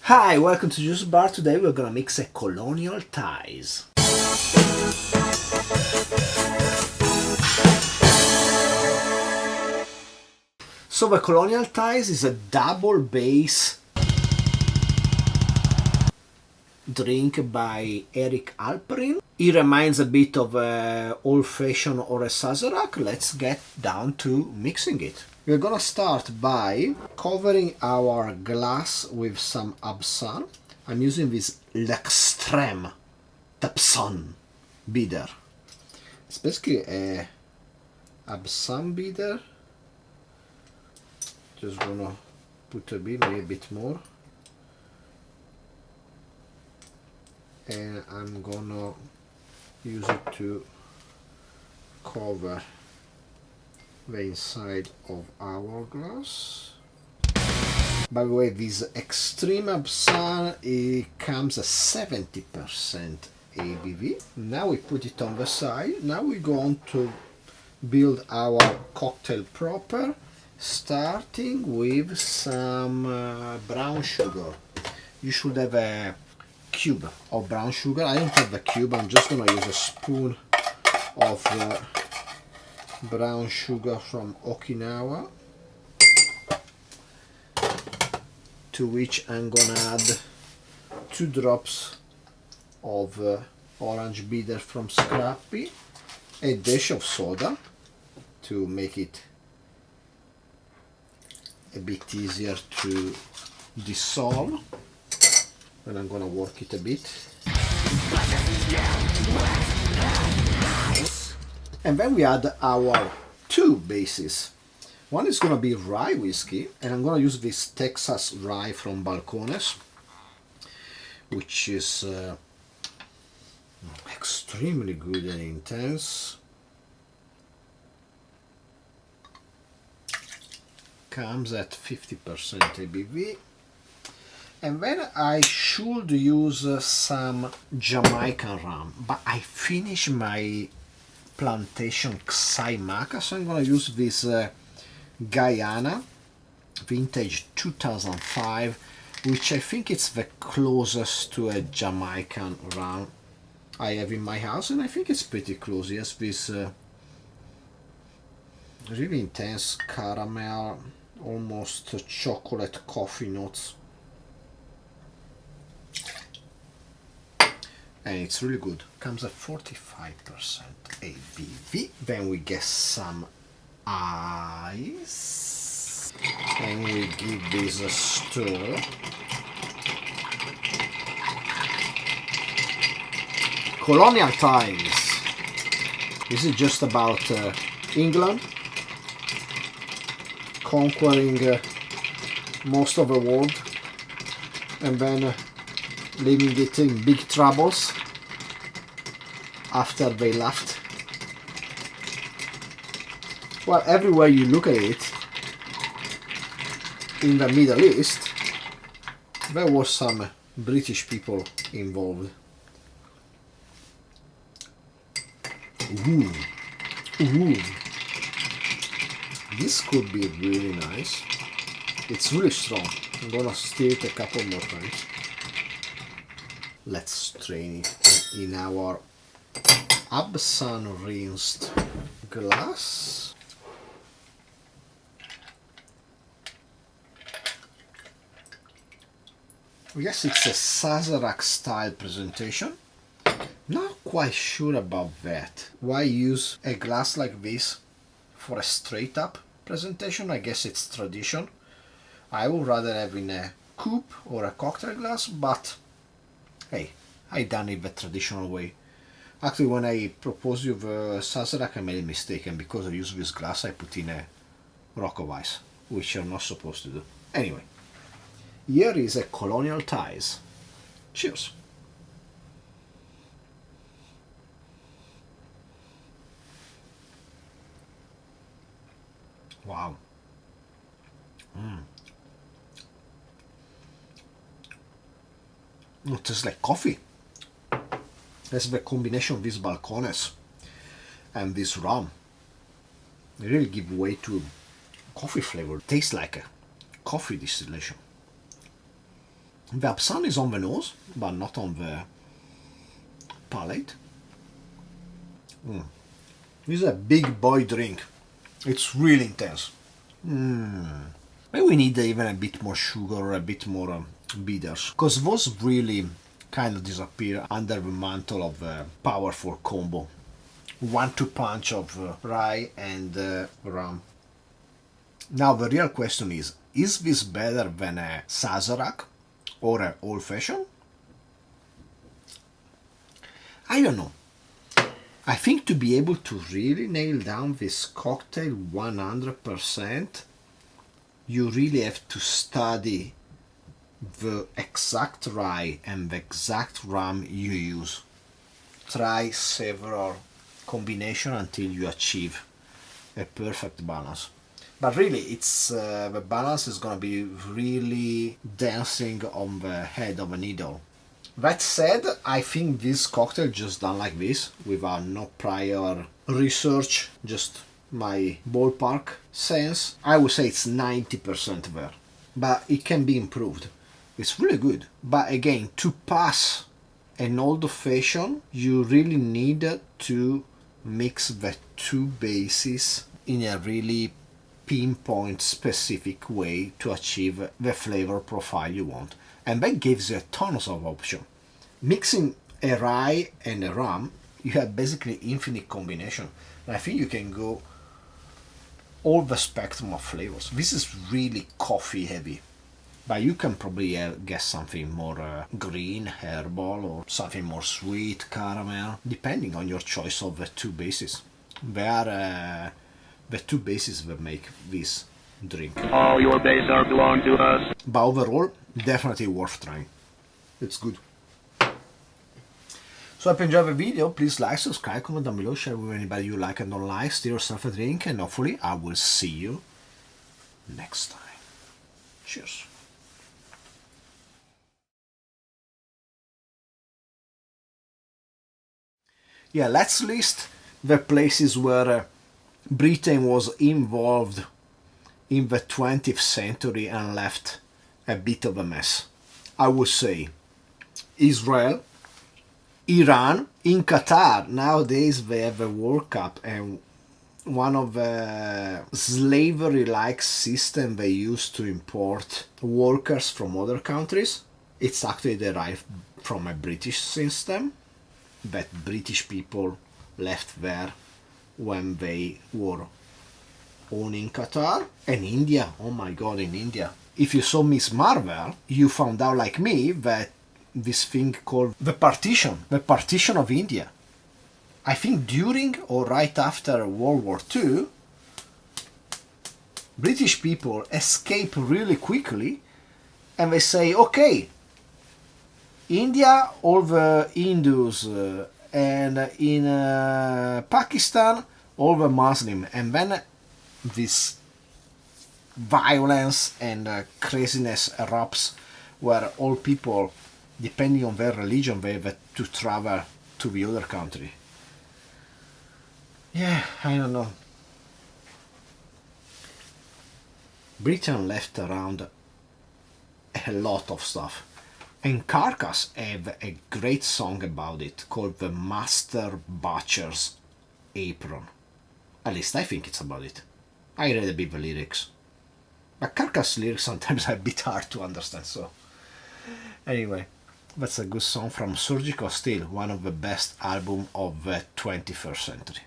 Hi, welcome to Juice Bar. Today we're gonna mix a Colonial Ties. So the Colonial Ties is a double base drink by Eric Alperin. It reminds a bit of a old-fashioned or a Sazerac. Let's get down to mixing it. We're gonna start by covering our glass with some absinthe. I'm using this L'Extrême Absinthe bitter. It's basically a absinthe bitter. Just gonna put a bit, maybe a bit more. And I'm gonna use it to cover the inside of our glass. By the way, this extreme absinthe, it comes at 70% ABV. Now we put it on the side. Now we go on to build our cocktail proper, starting with some brown sugar. You should have a cube of brown sugar. I don't have the cube. I'm just gonna use a spoon of brown sugar from Okinawa, to which I'm gonna add 2 drops of orange bitter from Scrappy, a dash of soda to make it a bit easier to dissolve, and I'm gonna work it a bit. And then we add our 2 bases. One is gonna be rye whiskey, and I'm gonna use this Texas rye from Balcones, which is extremely good and intense. Comes at 50% ABV. And then I should use some Jamaican rum, but I finished my Plantation Guyana, so I'm going to use this Guyana vintage 2005, which I think it's the closest to a Jamaican rum I have in my house, and I think it's pretty close. It has this really intense caramel, almost chocolate coffee notes, and it's really good. Comes at 45% ABV. Then we get some ice, and we give this a stir. Colonial Ties. This is just about England conquering most of the world and then leaving it in big troubles after they left. Well, everywhere you look at it in the Middle East, there was some British people involved. Ooh. Ooh. This could be really nice. It's really strong. I'm gonna stir it a couple more times. Let's strain it in our absinthe rinsed glass. Yes, it's a Sazerac style presentation. Not quite sure about that. Why use a glass like this for a straight up presentation? I guess it's tradition. I would rather have in a coupe or a cocktail glass, but hey, I done it the traditional way. Actually, when I proposed you the Sazerac, I made a mistake, and because I use this glass, I put in a rock of ice, which you're not supposed to do. Anyway, here is a Colonial Ties. Cheers. Wow. It tastes like coffee. That's the combination of these Balcones and this rum. They really give way to coffee flavor. Tastes like a coffee distillation. The absinthe is on the nose, but not on the palate. This is a big boy drink. It's really intense. Maybe we need even a bit more sugar or a bit more bitters, because those really kind of disappear under the mantle of a powerful combo. 1-2 punch of rye and rum. Now the real question is this better than a Sazerac or an old fashioned? I don't know. I think to be able to really nail down this cocktail 100%, you really have to study the exact rye and the exact rum you use. Try several combinations until you achieve a perfect balance. But really, it's the balance is going to be really dancing on the head of a needle. That said, I think this cocktail just done like this, without no prior research, just my ballpark sense, I would say it's 90% there. But it can be improved. It's really good. But again, to pass an old fashioned, you really need to mix the two bases in a really pinpoint specific way to achieve the flavor profile you want. And that gives you tons of options. Mixing a rye and a rum, you have basically infinite combination. And I think you can go all the spectrum of flavors. This is really coffee heavy, but you can probably get something more green, herbal, or something more sweet, caramel, depending on your choice of the two bases. They are the two bases that make this drink. All your bases are belong to us. But overall, definitely worth trying. It's good. So if you enjoyed the video, please like, subscribe, comment down below, share with anybody you like and don't like, steer yourself a drink, and hopefully I will see you next time. Cheers. Yeah, let's list the places where Britain was involved in the 20th century and left a bit of a mess. I would say Israel, Iran, in Qatar. Nowadays they have a World Cup, and one of the slavery-like system they used to import workers from other countries, it's actually derived from a British system that British people left there when they were owning Qatar. And India, oh my god, in India. If you saw Miss Marvel, you found out like me that this thing called the partition of India. I think during or right after World War II, British people escape really quickly and they say, okay, India, all the Hindus, and in Pakistan, all the Muslim. And then this violence and craziness erupts where all people, depending on their religion, they have to travel to the other country. Yeah, I don't know. Britain left around a lot of stuff. And Carcass have a great song about it called The Master Butcher's Apron. At least I think it's about it. I read a bit the lyrics. But Carcass lyrics sometimes are a bit hard to understand, so... Anyway, that's a good song from Surgical Steel, one of the best albums of the 21st century.